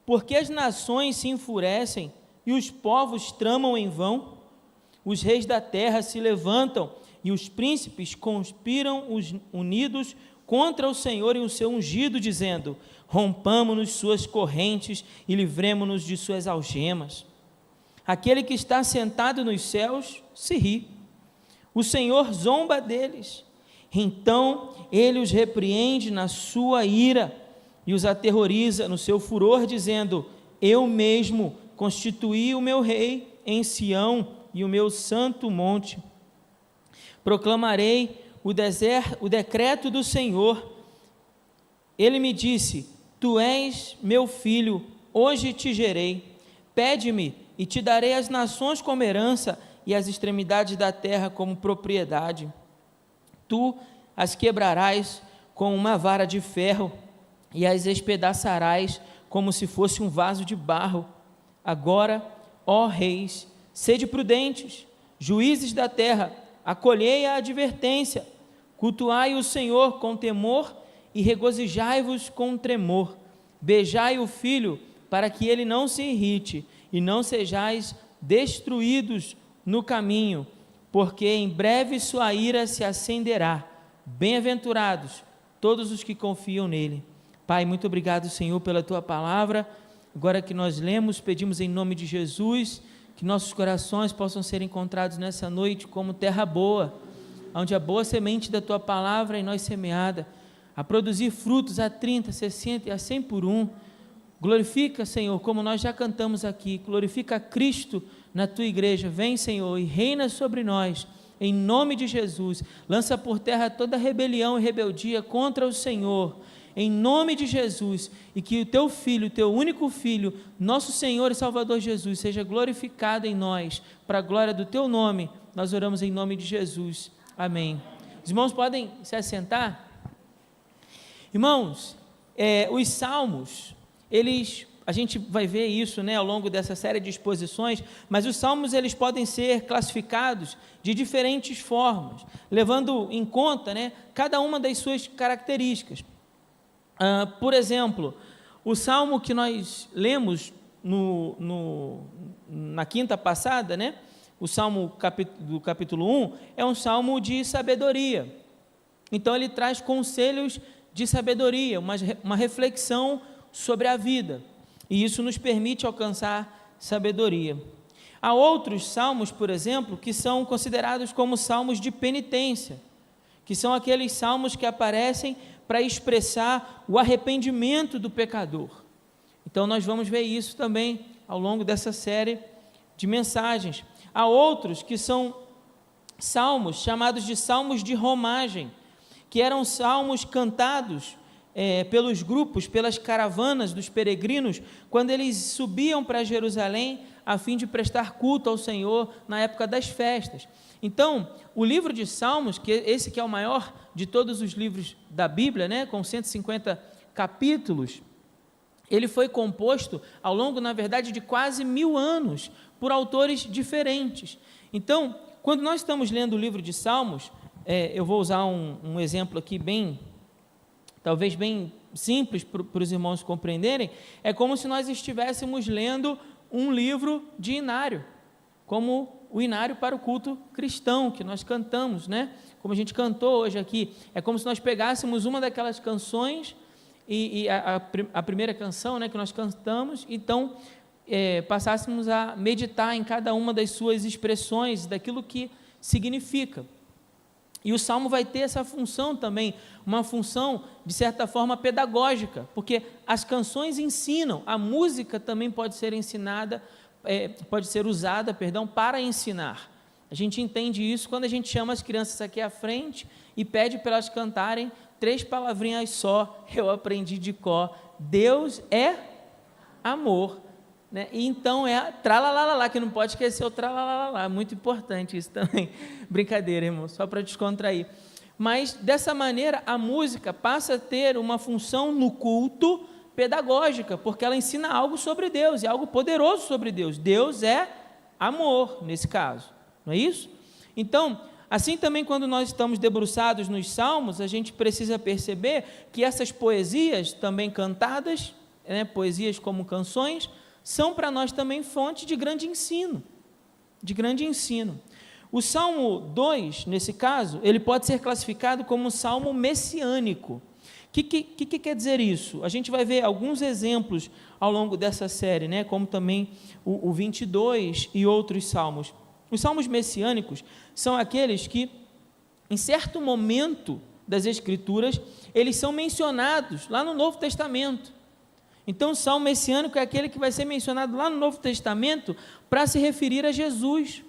Porque as nações se enfurecem e os povos tramam em vão? Os reis da terra se levantam e os príncipes conspiram unidos contra o Senhor e o seu ungido, dizendo: rompamo-nos suas correntes e livremo-nos de suas algemas. Aquele que está sentado nos céus se ri, o Senhor zomba deles. Então ele os repreende na sua ira e os aterroriza no seu furor, dizendo: eu mesmo constituí o meu rei em Sião e o meu santo monte. Proclamarei o decreto do Senhor. Ele me disse: tu és meu filho, hoje te gerei. Pede-me e te darei as nações como herança e as extremidades da terra como propriedade. Tu as quebrarás com uma vara de ferro e as espedaçarás como se fosse um vaso de barro. Agora, ó reis, sede prudentes, juízes da terra, acolhei a advertência, cultuai o Senhor com temor e regozijai-vos com tremor. Beijai o filho, para que ele não se irrite, e não sejais destruídos no caminho, porque em breve sua ira se acenderá. Bem-aventurados todos os que confiam nele. Pai, muito obrigado, Senhor, pela tua palavra. Agora que nós lemos, pedimos em nome de Jesus, que nossos corações possam ser encontrados nessa noite como terra boa, onde a boa semente da tua palavra em nós semeada, a produzir frutos a 30, 60 e a 100 por um. Glorifica, Senhor, como nós já cantamos aqui, glorifica Cristo na tua igreja. Vem, Senhor, e reina sobre nós, em nome de Jesus. Lança por terra toda rebelião e rebeldia contra o Senhor, em nome de Jesus, e que o teu Filho, o teu único Filho, nosso Senhor e Salvador Jesus, seja glorificado em nós, para a glória do teu nome. Nós oramos em nome de Jesus, amém. Os irmãos podem se assentar? Irmãos, os salmos, a gente vai ver isso, né, ao longo dessa série de exposições, mas os salmos eles podem ser classificados de diferentes formas, levando em conta, né, cada uma das suas características. Por exemplo, o salmo que nós lemos na quinta passada, né, o salmo do capítulo 1, é um salmo de sabedoria. Então ele traz conselhos de sabedoria, uma reflexão sobre a vida, e isso nos permite alcançar sabedoria. Há outros salmos, por exemplo, que são considerados como salmos de penitência, que são aqueles salmos que aparecem para expressar o arrependimento do pecador. Então nós vamos ver isso também ao longo dessa série de mensagens. Há outros que são salmos chamados de salmos de romagem, que eram salmos cantados pelos grupos, pelas caravanas dos peregrinos, quando eles subiam para Jerusalém a fim de prestar culto ao Senhor na época das festas. Então, o livro de Salmos, esse que é o maior de todos os livros da Bíblia, né, com 150 capítulos, ele foi composto ao longo, na verdade, de quase 1000 anos, por autores diferentes. Então, quando nós estamos lendo o livro de Salmos, eu vou usar um exemplo aqui talvez bem simples para os irmãos compreenderem, é como se nós estivéssemos lendo um livro de inário, como o inário para o culto cristão, que nós cantamos, né? Como a gente cantou hoje aqui, é como se nós pegássemos uma daquelas canções, e a primeira canção, né, que nós cantamos, então passássemos a meditar em cada uma das suas expressões, daquilo que significa. E o Salmo vai ter essa função também, uma função, de certa forma, pedagógica, porque as canções ensinam, a música também pode ser usada para ensinar. A gente entende isso quando a gente chama as crianças aqui à frente e pede para elas cantarem 3 palavrinhas só. Eu aprendi de cor: Deus é amor, né? E então tralalalá, que não pode esquecer o tralalalá, muito importante isso também. Brincadeira, irmão, só para descontrair. Mas dessa maneira a música passa a ter uma função no culto pedagógica, porque ela ensina algo sobre Deus, e algo poderoso sobre Deus. Deus é amor, nesse caso, não é isso? Então, assim também quando nós estamos debruçados nos salmos, a gente precisa perceber que essas poesias também cantadas, né, poesias como canções, são para nós também fonte de grande ensino, O Salmo 2, nesse caso, ele pode ser classificado como um salmo messiânico. O que quer dizer isso? A gente vai ver alguns exemplos ao longo dessa série, né, como também o 22 e outros salmos. Os salmos messiânicos são aqueles que, em certo momento das Escrituras, eles são mencionados lá no Novo Testamento. Então, o salmo messiânico é aquele que vai ser mencionado lá no Novo Testamento para se referir a Jesus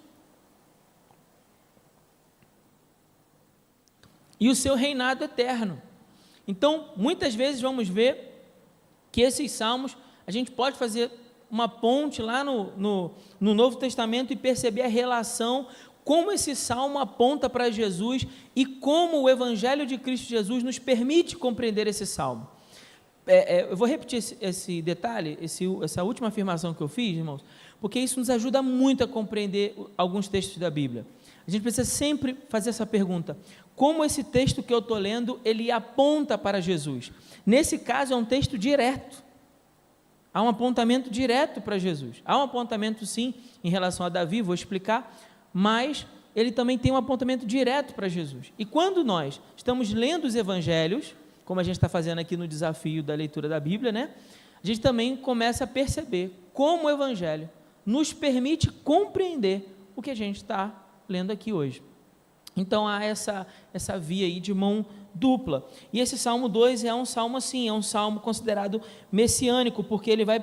e o seu reinado eterno. Então, muitas vezes vamos ver que esses salmos, a gente pode fazer uma ponte lá no Novo Testamento e perceber a relação, como esse salmo aponta para Jesus e como o Evangelho de Cristo Jesus nos permite compreender esse salmo. Eu vou repetir esse detalhe, essa última afirmação que eu fiz, irmãos, porque isso nos ajuda muito a compreender alguns textos da Bíblia. A gente precisa sempre fazer essa pergunta: como esse texto que eu estou lendo, ele aponta para Jesus? Nesse caso é um texto direto, há um apontamento direto para Jesus. Há um apontamento sim em relação a Davi, vou explicar, mas ele também tem um apontamento direto para Jesus. E quando nós estamos lendo os evangelhos, como a gente está fazendo aqui no desafio da leitura da Bíblia, né? A gente também começa a perceber como o evangelho nos permite compreender o que a gente está lendo aqui hoje. Então há essa via aí de mão dupla. E esse Salmo 2 é um salmo assim, é um salmo considerado messiânico, porque ele vai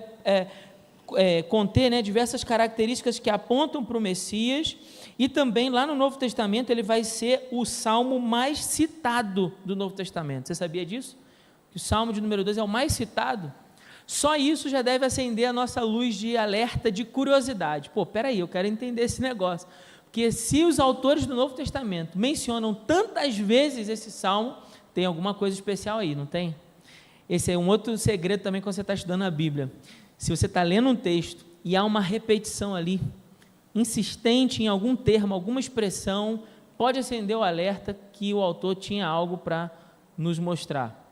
conter, né, diversas características que apontam para o Messias, e também lá no Novo Testamento ele vai ser o salmo mais citado do Novo Testamento. Você sabia disso? Que o salmo de número 2 é o mais citado? Só isso já deve acender a nossa luz de alerta, de curiosidade. Peraí, eu quero entender esse negócio. Porque se os autores do Novo Testamento mencionam tantas vezes esse salmo, tem alguma coisa especial aí, não tem? Esse é um outro segredo também quando você está estudando a Bíblia. Se você está lendo um texto e há uma repetição ali, insistente em algum termo, alguma expressão, pode acender o alerta que o autor tinha algo para nos mostrar.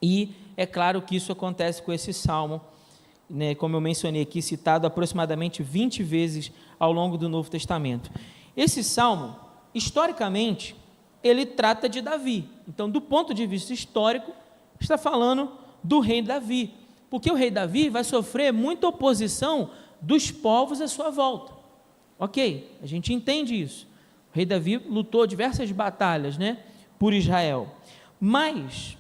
E é claro que isso acontece com esse salmo, né, como eu mencionei aqui, citado aproximadamente 20 vezes ao longo do Novo Testamento. Esse salmo, historicamente, ele trata de Davi. Então, do ponto de vista histórico, está falando do rei Davi, porque o rei Davi vai sofrer muita oposição dos povos à sua volta. Ok, a gente entende isso. O rei Davi lutou diversas batalhas, né, por Israel. Mas,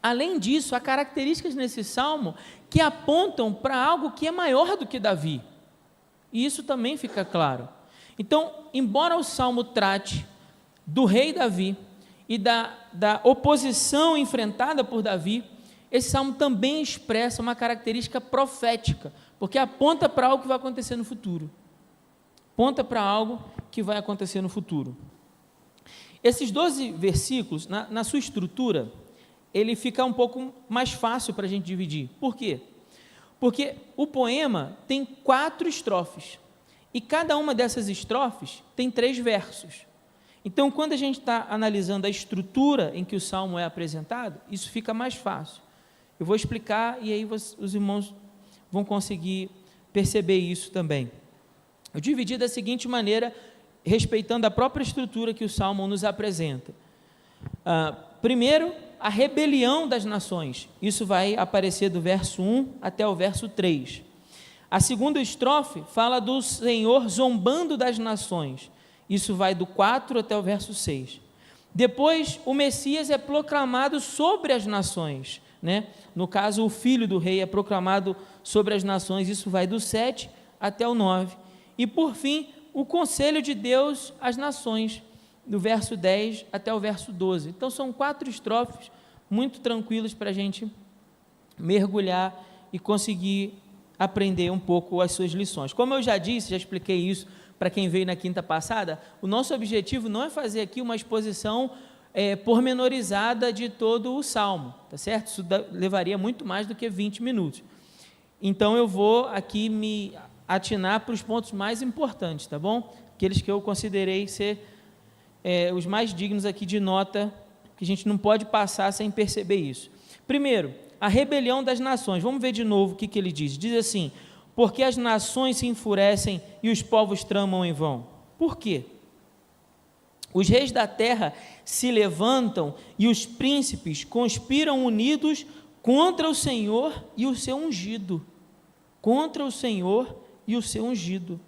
além disso, há características nesse salmo que apontam para algo que é maior do que Davi. E isso também fica claro. Então, embora o salmo trate do rei Davi e da oposição enfrentada por Davi, esse salmo também expressa uma característica profética, porque aponta para algo que vai acontecer no futuro. Aponta para algo que vai acontecer no futuro. Esses 12 versículos, na sua estrutura, ele fica um pouco mais fácil para a gente dividir. Por quê? Porque o poema tem 4 estrofes, e cada uma dessas estrofes tem 3 versos. Então, quando a gente está analisando a estrutura em que o salmo é apresentado, isso fica mais fácil. Eu vou explicar e aí os irmãos vão conseguir perceber isso também. Eu dividi da seguinte maneira, respeitando a própria estrutura que o salmo nos apresenta. Primeiro, a rebelião das nações. Isso vai aparecer do verso 1 até o verso 3. A segunda estrofe fala do Senhor zombando das nações. Isso vai do 4 até o verso 6. Depois, o Messias é proclamado sobre as nações, né? No caso, o filho do rei é proclamado sobre as nações. Isso vai do 7 até o 9. E, por fim, o conselho de Deus às nações, do verso 10 até o verso 12. Então, são 4 estrofes muito tranquilas para a gente mergulhar e conseguir aprender um pouco as suas lições. Como eu já disse, já expliquei isso para quem veio na quinta passada, o nosso objetivo não é fazer aqui uma exposição pormenorizada de todo o Salmo, tá certo? Isso levaria muito mais do que 20 minutos. Então, eu vou aqui me atinar para os pontos mais importantes, tá bom? Aqueles que eu considerei ser os mais dignos aqui de nota, que a gente não pode passar sem perceber isso. Primeiro, a rebelião das nações. Vamos ver de novo o que ele diz. Diz assim: porque as nações se enfurecem e os povos tramam em vão. Por quê? Os reis da terra se levantam e os príncipes conspiram unidos contra o Senhor e o seu ungido. Contra o Senhor e o seu ungido.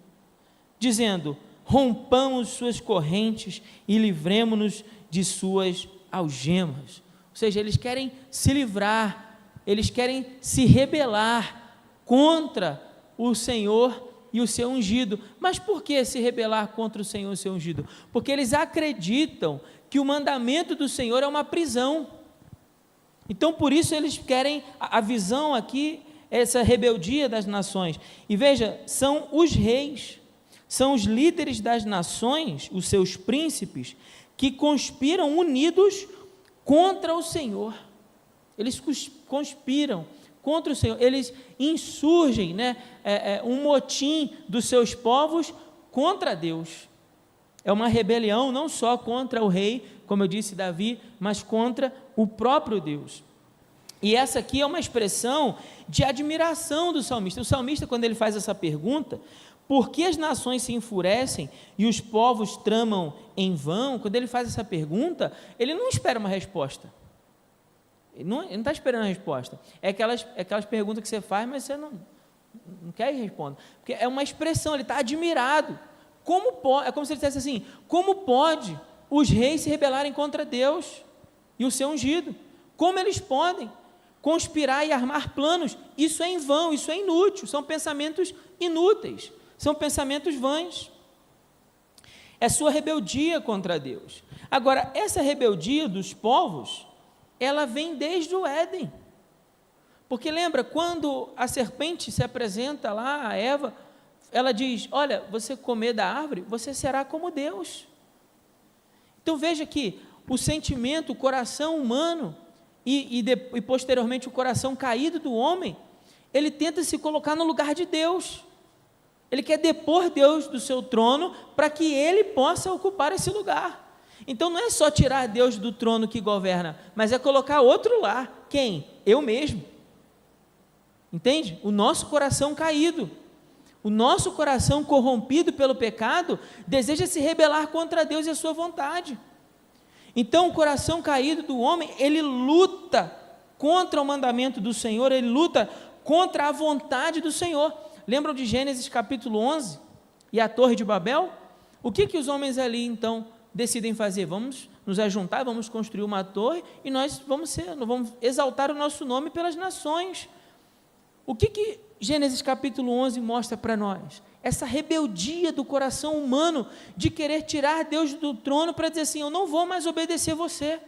Dizendo: rompamos suas correntes e livremo-nos de suas algemas. Ou seja, eles querem se livrar, eles querem se rebelar contra o Senhor e o seu ungido. Mas por que se rebelar contra o Senhor e o seu ungido? Porque eles acreditam que o mandamento do Senhor é uma prisão. Então, por isso eles querem, a visão aqui, essa rebeldia das nações. E veja, são os reis, são os líderes das nações, os seus príncipes, que conspiram unidos contra o Senhor. Eles conspiram contra o Senhor, eles insurgem, um motim dos seus povos contra Deus. É uma rebelião não só contra o rei, como eu disse, Davi, mas contra o próprio Deus. E essa aqui é uma expressão de admiração do salmista. O salmista, quando ele faz essa pergunta, por que as nações se enfurecem e os povos tramam em vão? Quando ele faz essa pergunta, ele não espera uma resposta. Ele não está esperando a resposta. É aquelas perguntas que você faz, mas você não quer responder. Porque é uma expressão, ele está admirado. É como se ele dissesse assim: como pode os reis se rebelarem contra Deus e o seu ungido? Como eles podem conspirar e armar planos? Isso é em vão, isso é inútil, são pensamentos inúteis, são pensamentos vãs. É sua rebeldia contra Deus. Agora, essa rebeldia dos povos, ela vem desde o Éden. Porque lembra, quando a serpente se apresenta lá a Eva, ela diz: olha, você comer da árvore, você será como Deus. Então veja que o sentimento, o coração humano e posteriormente o coração caído do homem, ele tenta se colocar no lugar de Deus. Ele quer depor Deus do seu trono para que ele possa ocupar esse lugar. Então não é só tirar Deus do trono que governa, mas é colocar outro lá. Quem? Eu mesmo. Entende? O nosso coração caído, o nosso coração corrompido pelo pecado, deseja se rebelar contra Deus e a sua vontade. Então o coração caído do homem, ele luta contra o mandamento do Senhor, ele luta contra a vontade do Senhor. Lembram de Gênesis capítulo 11 e a Torre de Babel? O que os homens ali então decidem fazer? Vamos nos ajuntar, vamos construir uma torre e nós vamos exaltar o nosso nome pelas nações. O que Gênesis capítulo 11 mostra para nós? Essa rebeldia do coração humano de querer tirar Deus do trono para dizer assim: eu não vou mais obedecer você,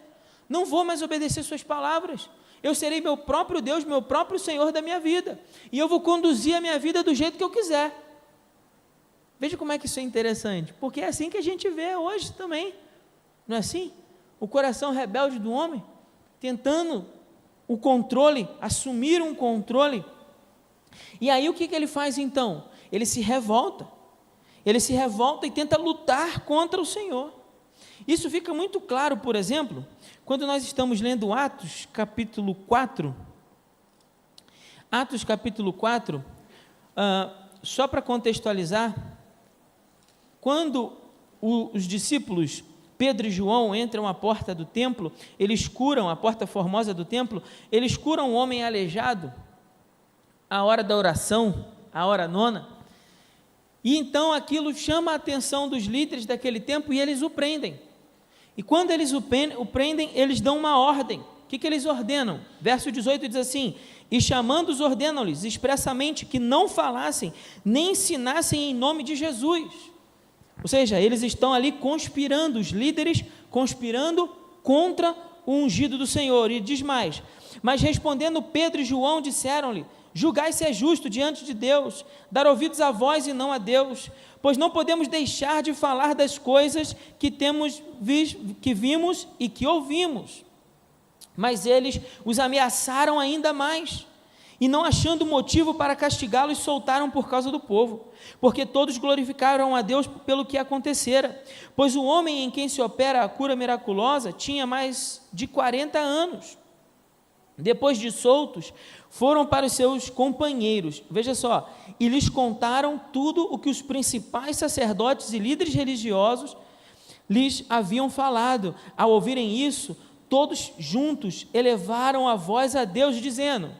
não vou mais obedecer suas palavras, eu serei meu próprio Deus, meu próprio Senhor da minha vida, e eu vou conduzir a minha vida do jeito que eu quiser. Veja como é que isso é interessante, porque é assim que a gente vê hoje também, não é assim? O coração rebelde do homem, tentando o controle, assumir um controle. E aí o que ele faz então? Ele se revolta e tenta lutar contra o Senhor. Isso fica muito claro, por exemplo, quando nós estamos lendo Atos capítulo 4, só para contextualizar, quando os discípulos Pedro e João entram à porta do templo, eles curam, a porta formosa do templo, eles curam um homem aleijado, a hora da oração, a hora nona, e então aquilo chama a atenção dos líderes daquele tempo e eles o prendem. E quando eles o prendem, eles dão uma ordem. O que eles ordenam? Verso 18 diz assim: e chamando-os ordenam-lhes expressamente que não falassem, nem ensinassem em nome de Jesus. Ou seja, eles estão ali conspirando, os líderes conspirando contra o ungido do Senhor. E diz mais: mas respondendo Pedro e João disseram-lhe: julgai se é justo diante de Deus, dar ouvidos a vós e não a Deus, pois não podemos deixar de falar das coisas que vimos e que ouvimos. Mas eles os ameaçaram ainda mais, e não achando motivo para castigá-los, soltaram por causa do povo, porque todos glorificaram a Deus pelo que acontecera, pois o homem em quem se opera a cura miraculosa tinha mais de 40 anos. Depois de soltos, foram para os seus companheiros, veja só, e lhes contaram tudo o que os principais sacerdotes e líderes religiosos lhes haviam falado. Ao ouvirem isso, todos juntos elevaram a voz a Deus, dizendo: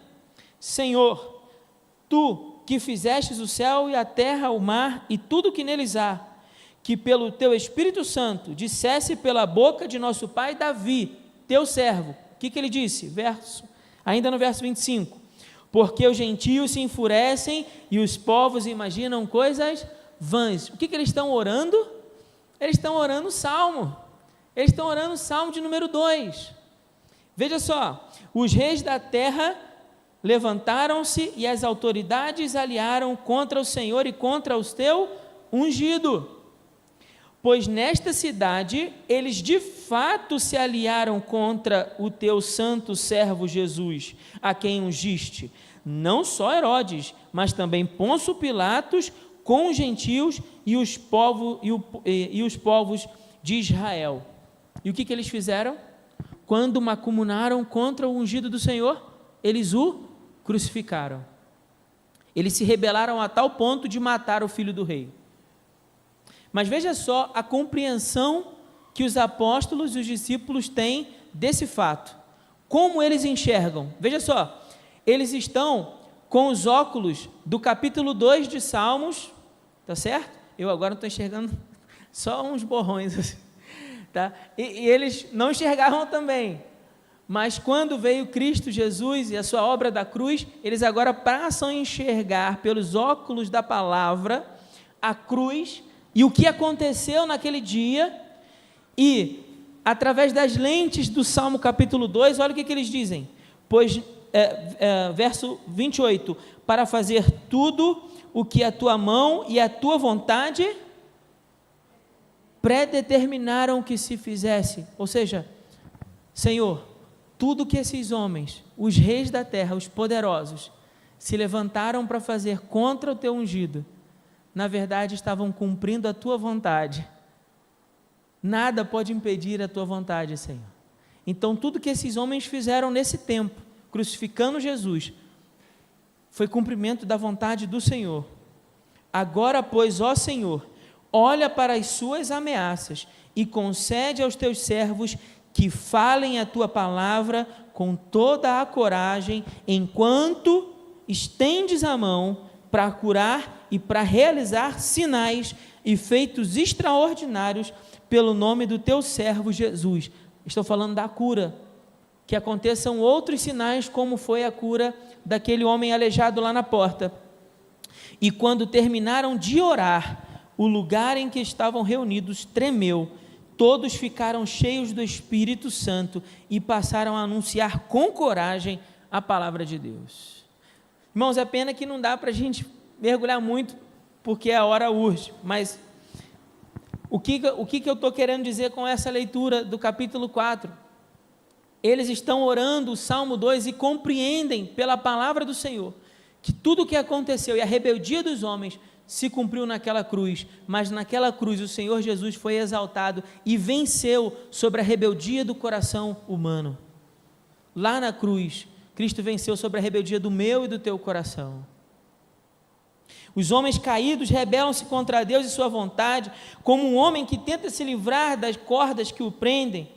Senhor, tu que fizestes o céu e a terra, o mar e tudo o que neles há, que pelo teu Espírito Santo dissesse pela boca de nosso pai Davi, teu servo. O que ele disse? Ainda no verso 25: porque os gentios se enfurecem e os povos imaginam coisas vãs. O que eles estão orando? Eles estão orando o Salmo. Eles estão orando o Salmo de número 2. Veja só, os reis da terra levantaram-se e as autoridades aliaram contra o Senhor e contra o teu ungido. Pois nesta cidade eles de fato se aliaram contra o teu santo servo Jesus, a quem ungiste, não só Herodes, mas também Pôncio Pilatos, com os gentios e os povos de Israel. E o que eles fizeram? Quando macumunaram contra o ungido do Senhor, eles o crucificaram. Eles se rebelaram a tal ponto de matar o filho do rei. Mas veja só a compreensão que os apóstolos e os discípulos têm desse fato. Como eles enxergam? Veja só, eles estão com os óculos do capítulo 2 de Salmos, tá certo? Eu agora não estou enxergando, só uns borrões, assim, tá? E eles não enxergavam também, mas quando veio Cristo Jesus e a sua obra da cruz, eles agora passam a enxergar pelos óculos da palavra a cruz e o que aconteceu naquele dia, e através das lentes do Salmo capítulo 2, olha o que eles dizem, pois, verso 28, para fazer tudo o que a tua mão e a tua vontade predeterminaram que se fizesse, ou seja, Senhor, tudo que esses homens, os reis da terra, os poderosos, se levantaram para fazer contra o teu ungido, na verdade estavam cumprindo a tua vontade. Nada pode impedir a tua vontade, Senhor. Então tudo que esses homens fizeram nesse tempo, crucificando Jesus, foi cumprimento da vontade do Senhor. Agora, pois, ó Senhor, olha para as suas ameaças e concede aos teus servos que falem a tua palavra com toda a coragem, enquanto estendes a mão para curar e para realizar sinais e feitos extraordinários pelo nome do teu servo Jesus. Estou falando da cura, que aconteçam outros sinais, como foi a cura daquele homem aleijado lá na porta. E quando terminaram de orar, o lugar em que estavam reunidos tremeu, todos ficaram cheios do Espírito Santo e passaram a anunciar com coragem a palavra de Deus. Irmãos, é pena que não dá para a gente mergulhar muito, porque a hora urge, mas o que eu estou querendo dizer com essa leitura do capítulo 4? Eles estão orando o Salmo 2 e compreendem pela palavra do Senhor que tudo o que aconteceu e a rebeldia dos homens se cumpriu naquela cruz, mas naquela cruz o Senhor Jesus foi exaltado e venceu sobre a rebeldia do coração humano. Lá na cruz, Cristo venceu sobre a rebeldia do meu e do teu coração. Os homens caídos rebelam-se contra Deus e sua vontade, como um homem que tenta se livrar das cordas que o prendem,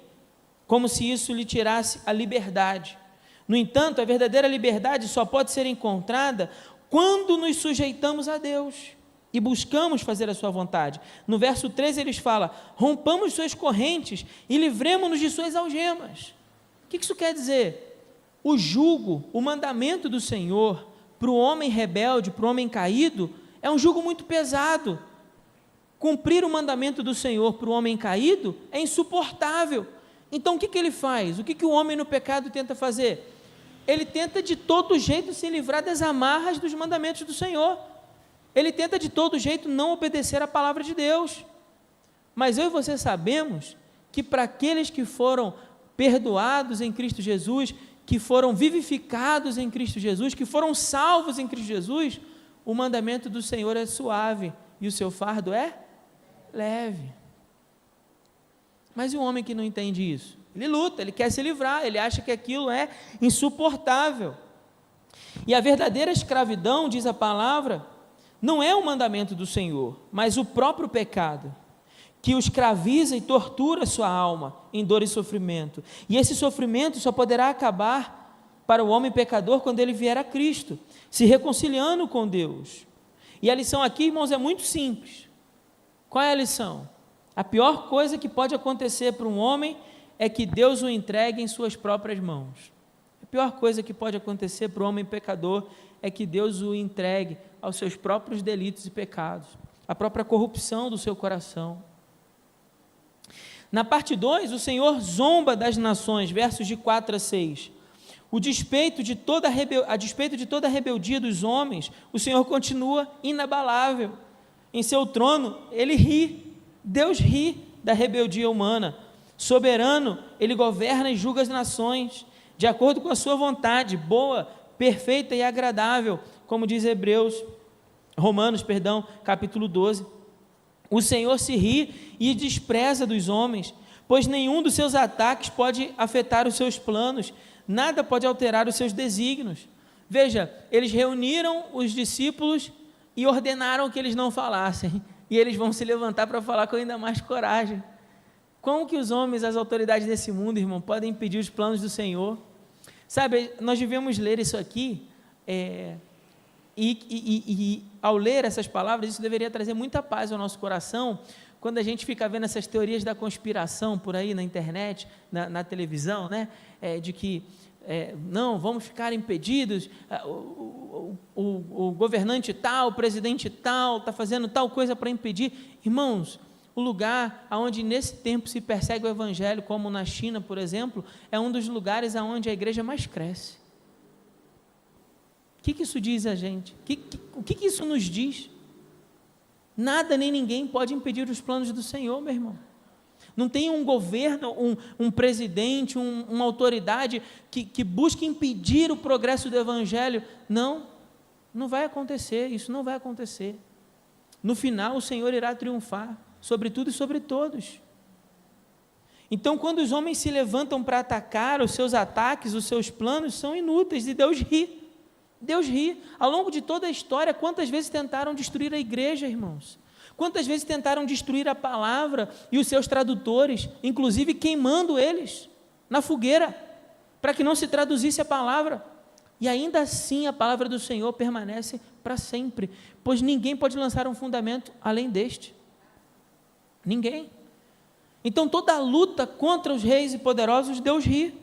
como se isso lhe tirasse a liberdade. No entanto, a verdadeira liberdade só pode ser encontrada quando nos sujeitamos a Deus e buscamos fazer a sua vontade. No verso 13 eles falam: rompamos suas correntes e livremos-nos de suas algemas. O que isso quer dizer? O jugo, o mandamento do Senhor para o homem rebelde, para o homem caído, é um jugo muito pesado. Cumprir o mandamento do Senhor para o homem caído é insuportável. Então o que ele faz? O que o homem no pecado tenta fazer? Ele tenta de todo jeito se livrar das amarras dos mandamentos do Senhor. Ele tenta de todo jeito não obedecer à palavra de Deus. Mas eu e você sabemos que para aqueles que foram perdoados em Cristo Jesus, que foram vivificados em Cristo Jesus, que foram salvos em Cristo Jesus, o mandamento do Senhor é suave e o seu fardo é leve. Mas e o homem que não entende isso? Ele luta, ele quer se livrar, ele acha que aquilo é insuportável. E a verdadeira escravidão, diz a palavra, não é o mandamento do Senhor, mas o próprio pecado, que o escraviza e tortura sua alma em dor e sofrimento. E esse sofrimento só poderá acabar para o homem pecador quando ele vier a Cristo, se reconciliando com Deus. E a lição aqui, irmãos, é muito simples. Qual é a lição? A pior coisa que pode acontecer para um homem é que Deus o entregue em suas próprias mãos. A pior coisa que pode acontecer para o homem pecador é que Deus o entregue aos seus próprios delitos e pecados, à própria corrupção do seu coração. Na parte 2, o Senhor zomba das nações, versos de 4 a 6. A despeito de toda a rebeldia dos homens, o Senhor continua inabalável. Em seu trono, Ele ri, Deus ri da rebeldia humana. Soberano, Ele governa e julga as nações, de acordo com a sua vontade, boa, perfeita e agradável, como diz Romanos, capítulo 12. O Senhor se ri e despreza dos homens, pois nenhum dos seus ataques pode afetar os seus planos, nada pode alterar os seus desígnios. Veja, eles reuniram os discípulos e ordenaram que eles não falassem, e eles vão se levantar para falar com ainda mais coragem. Como que os homens, as autoridades desse mundo, irmão, podem impedir os planos do Senhor? Sabe, nós devemos ler isso aqui, e ao ler essas palavras, isso deveria trazer muita paz ao nosso coração, quando a gente fica vendo essas teorias da conspiração por aí na internet, na televisão, né? De que não, vamos ficar impedidos, o governante tal, o presidente tal, está fazendo tal coisa para impedir. Irmãos, o lugar onde nesse tempo se persegue o evangelho, como na China, por exemplo, é um dos lugares onde a igreja mais cresce. O que isso diz a gente? O que isso nos diz? Nada nem ninguém pode impedir os planos do Senhor, meu irmão. Não tem um governo, um presidente, uma autoridade que busque impedir o progresso do evangelho. Não vai acontecer, isso não vai acontecer. No final, o Senhor irá triunfar sobre tudo e sobre todos. Então, quando os homens se levantam para atacar, os seus ataques, os seus planos são inúteis, e Deus ri. Deus ri. Ao longo de toda a história, quantas vezes tentaram destruir a igreja, irmãos? Quantas vezes tentaram destruir a palavra e os seus tradutores, inclusive queimando eles na fogueira, para que não se traduzisse a palavra. E ainda assim a palavra do Senhor permanece para sempre, pois ninguém pode lançar um fundamento além deste. Ninguém. Então toda a luta contra os reis e poderosos, Deus ri.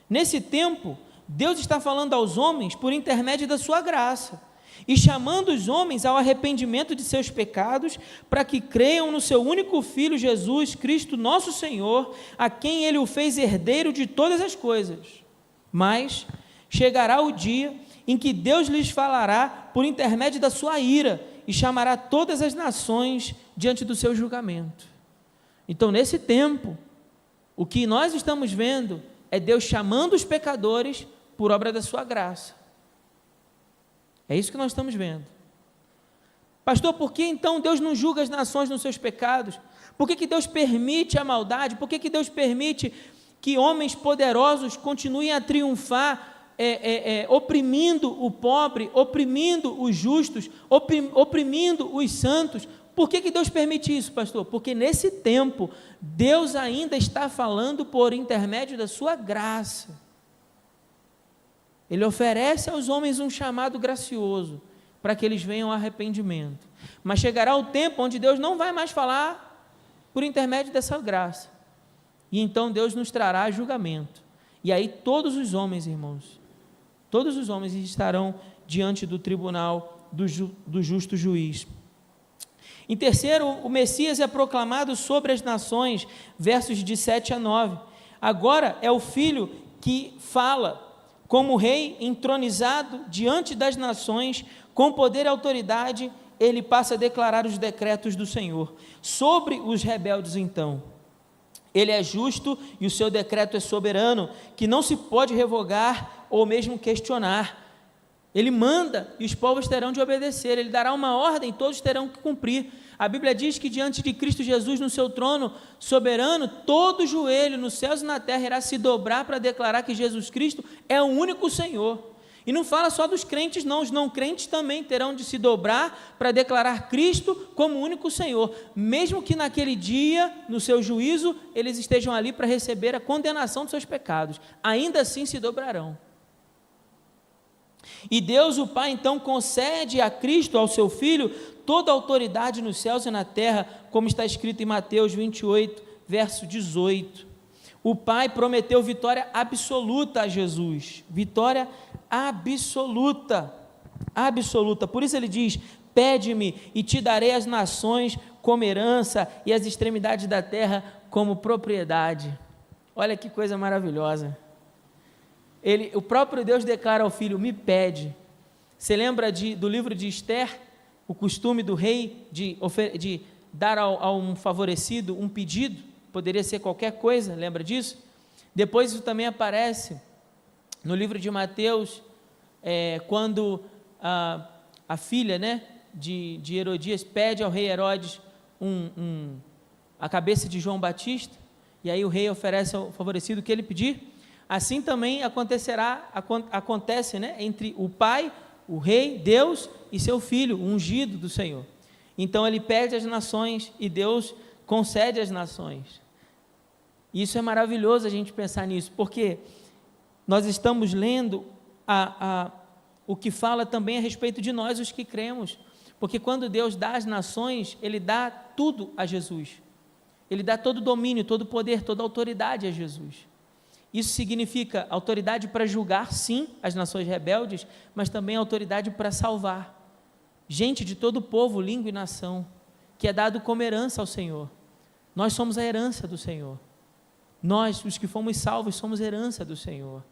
Nesse tempo, Deus está falando aos homens por intermédio da sua graça e chamando os homens ao arrependimento de seus pecados, para que creiam no seu único Filho, Jesus Cristo, nosso Senhor, a quem Ele o fez herdeiro de todas as coisas. Mas chegará o dia em que Deus lhes falará por intermédio da sua ira e chamará todas as nações diante do seu julgamento. Então, nesse tempo, o que nós estamos vendo é Deus chamando os pecadores por obra da sua graça. É isso que nós estamos vendo. Pastor, por que então Deus não julga as nações nos seus pecados? Por que Deus permite a maldade? Por que Deus permite que homens poderosos continuem a triunfar, oprimindo o pobre, oprimindo os justos, oprimindo os santos? Por que Deus permite isso, pastor? Porque nesse tempo, Deus ainda está falando por intermédio da sua graça. Ele oferece aos homens um chamado gracioso, para que eles venham ao arrependimento. Mas chegará o tempo onde Deus não vai mais falar por intermédio dessa graça. E então Deus nos trará julgamento. E aí todos os homens, irmãos, todos os homens estarão diante do tribunal do justo juiz. Em terceiro, o Messias é proclamado sobre as nações, versos de 7 a 9. Agora é o Filho que fala, como rei entronizado diante das nações, com poder e autoridade, ele passa a declarar os decretos do Senhor. Sobre os rebeldes, então, ele é justo e o seu decreto é soberano, que não se pode revogar ou mesmo questionar. Ele manda e os povos terão de obedecer, ele dará uma ordem, todos terão que cumprir. A Bíblia diz que diante de Cristo Jesus no seu trono soberano, todo joelho nos céus e na terra irá se dobrar para declarar que Jesus Cristo é o único Senhor. E não fala só dos crentes não, os não crentes também terão de se dobrar para declarar Cristo como o único Senhor, mesmo que naquele dia, no seu juízo, eles estejam ali para receber a condenação dos seus pecados, ainda assim se dobrarão. E Deus o Pai então concede a Cristo, ao seu Filho, toda a autoridade nos céus e na terra, como está escrito em Mateus 28, verso 18. O Pai prometeu vitória absoluta a Jesus, vitória absoluta, absoluta. Por isso ele diz: pede-me e te darei as nações como herança e as extremidades da terra como propriedade. Olha que coisa maravilhosa. O próprio Deus declara ao filho: me pede. Você lembra do livro de Esther, o costume do rei de dar a um favorecido um pedido? Poderia ser qualquer coisa, lembra disso? Depois isso também aparece no livro de Mateus, quando a filha, né, de Herodias pede ao rei Herodes a cabeça de João Batista, e aí o rei oferece ao favorecido o que ele pedir. Assim também acontece, né, entre o pai, o rei, Deus e seu filho, o ungido do Senhor. Então ele pede as nações e Deus concede as nações. Isso é maravilhoso a gente pensar nisso, porque nós estamos lendo o que fala também a respeito de nós, os que cremos, porque quando Deus dá as nações, Ele dá tudo a Jesus, Ele dá todo o domínio, todo o poder, toda a autoridade a Jesus. Isso significa autoridade para julgar, sim, as nações rebeldes, mas também autoridade para salvar gente de todo o povo, língua e nação, que é dado como herança ao Senhor. Nós somos a herança do Senhor. Nós, os que fomos salvos, somos herança do Senhor.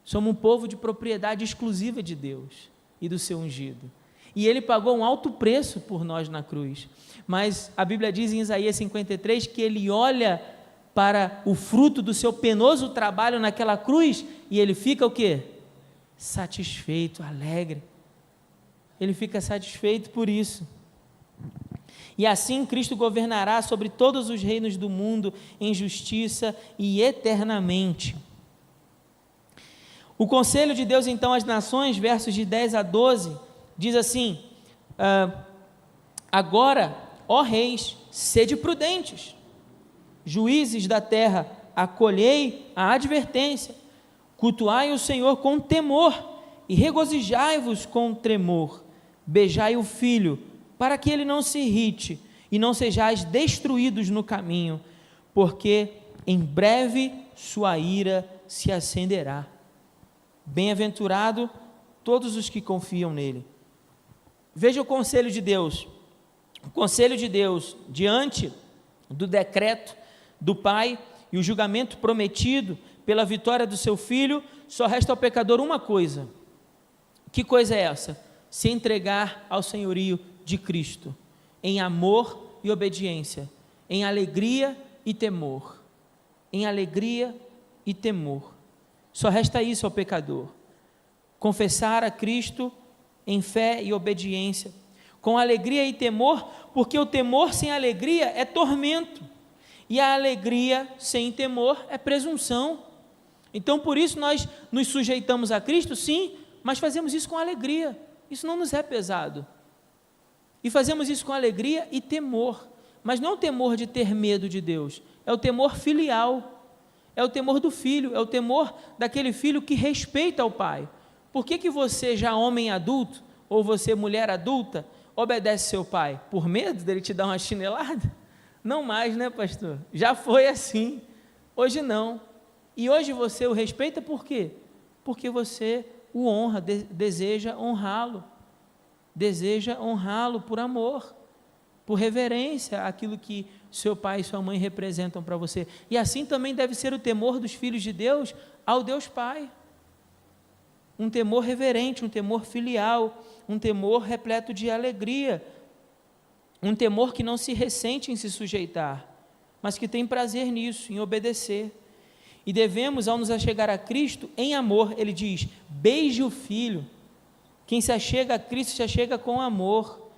Somos um povo de propriedade exclusiva de Deus e do seu ungido. E Ele pagou um alto preço por nós na cruz. Mas a Bíblia diz em Isaías 53 que Ele olha para o fruto do seu penoso trabalho naquela cruz e Ele fica o quê? Satisfeito, alegre. Ele fica satisfeito por isso. E assim Cristo governará sobre todos os reinos do mundo em justiça e eternamente. O conselho de Deus então às nações, versos de 10 a 12, diz assim: agora, ó reis, sede prudentes, juízes da terra, acolhei a advertência, cultuai o Senhor com temor e regozijai-vos com tremor, beijai o Filho, para que ele não se irrite e não sejais destruídos no caminho, porque em breve sua ira se acenderá. Bem-aventurado todos os que confiam nele. Veja o conselho de Deus. O conselho de Deus, diante do decreto do Pai e o julgamento prometido pela vitória do seu Filho, só resta ao pecador uma coisa. Que coisa é essa? Se entregar ao senhorio de Cristo, em amor e obediência, em alegria e temor, em alegria e temor. Só resta isso ao pecador: confessar a Cristo em fé e obediência, com alegria e temor, porque o temor sem alegria é tormento, e a alegria sem temor é presunção. Então por isso nós nos sujeitamos a Cristo, sim, mas fazemos isso com alegria, isso não nos é pesado. E fazemos isso com alegria e temor, mas não o temor de ter medo de Deus, é o temor filial, é o temor do filho, é o temor daquele filho que respeita o pai. Por que você, já homem adulto, ou você, mulher adulta, obedece seu pai? Por medo dele te dar uma chinelada? Não mais, né, pastor? Já foi assim, hoje não. E hoje você o respeita por quê? Porque você o honra, deseja honrá-lo. Deseja honrá-lo por amor, por reverência àquilo que seu pai e sua mãe representam para você. E assim também deve ser o temor dos filhos de Deus ao Deus Pai. Um temor reverente, um temor filial, um temor repleto de alegria, um temor que não se ressente em se sujeitar, mas que tem prazer nisso, em obedecer. E devemos, ao nos achegar a Cristo, em amor, ele diz: beije o Filho. Quem se achega a Cristo se achega com amor,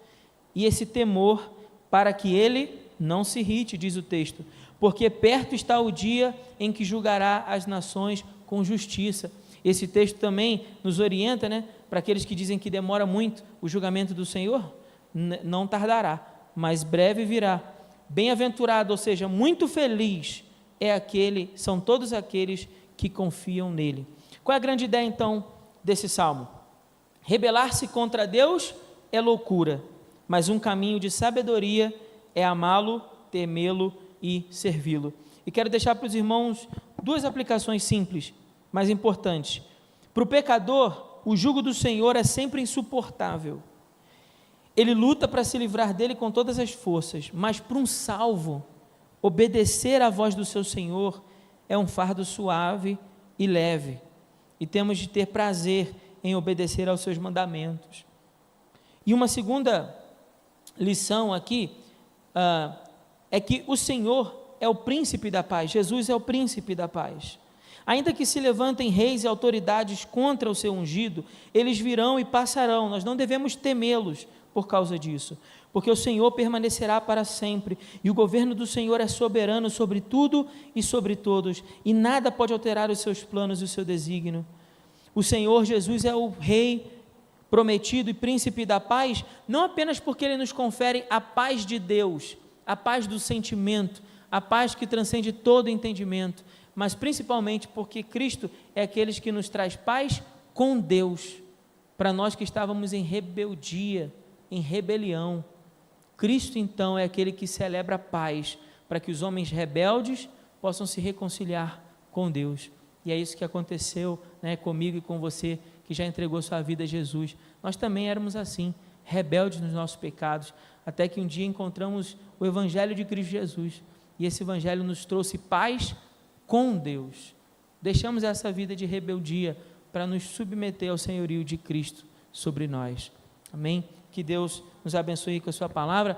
e esse temor para que ele não se irrite, diz o texto, porque perto está o dia em que julgará as nações com justiça. Esse texto também nos orienta, para aqueles que dizem que demora muito o julgamento do Senhor, não tardará, mas breve virá. Bem-aventurado, ou seja, muito feliz são todos aqueles que confiam nele. Qual é a grande ideia então desse salmo? Rebelar-se contra Deus é loucura, mas um caminho de sabedoria é amá-lo, temê-lo e servi-lo. E quero deixar para os irmãos duas aplicações simples, mas importantes. Para o pecador, o jugo do Senhor é sempre insuportável. Ele luta para se livrar dele com todas as forças, mas para um salvo, obedecer à voz do seu Senhor é um fardo suave e leve, e temos de ter prazer em obedecer aos seus mandamentos. E uma segunda lição aqui é que o Senhor é o príncipe da paz, Jesus é o príncipe da paz. Ainda que se levantem reis e autoridades contra o seu ungido, eles virão e passarão, nós não devemos temê-los por causa disso, porque o Senhor permanecerá para sempre, e o governo do Senhor é soberano sobre tudo e sobre todos, e nada pode alterar os seus planos e o seu desígnio. O Senhor Jesus é o Rei prometido e príncipe da paz, não apenas porque Ele nos confere a paz de Deus, a paz do sentimento, a paz que transcende todo entendimento, mas principalmente porque Cristo é aquele que nos traz paz com Deus, para nós que estávamos em rebeldia, em rebelião. Cristo então é aquele que celebra a paz, para que os homens rebeldes possam se reconciliar com Deus, e é isso que aconteceu comigo e com você, que já entregou sua vida a Jesus. Nós também éramos assim, rebeldes nos nossos pecados, até que um dia encontramos o Evangelho de Cristo Jesus, e esse Evangelho nos trouxe paz com Deus. Deixamos essa vida de rebeldia para nos submeter ao senhorio de Cristo sobre nós. Amém? Que Deus nos abençoe com a sua palavra.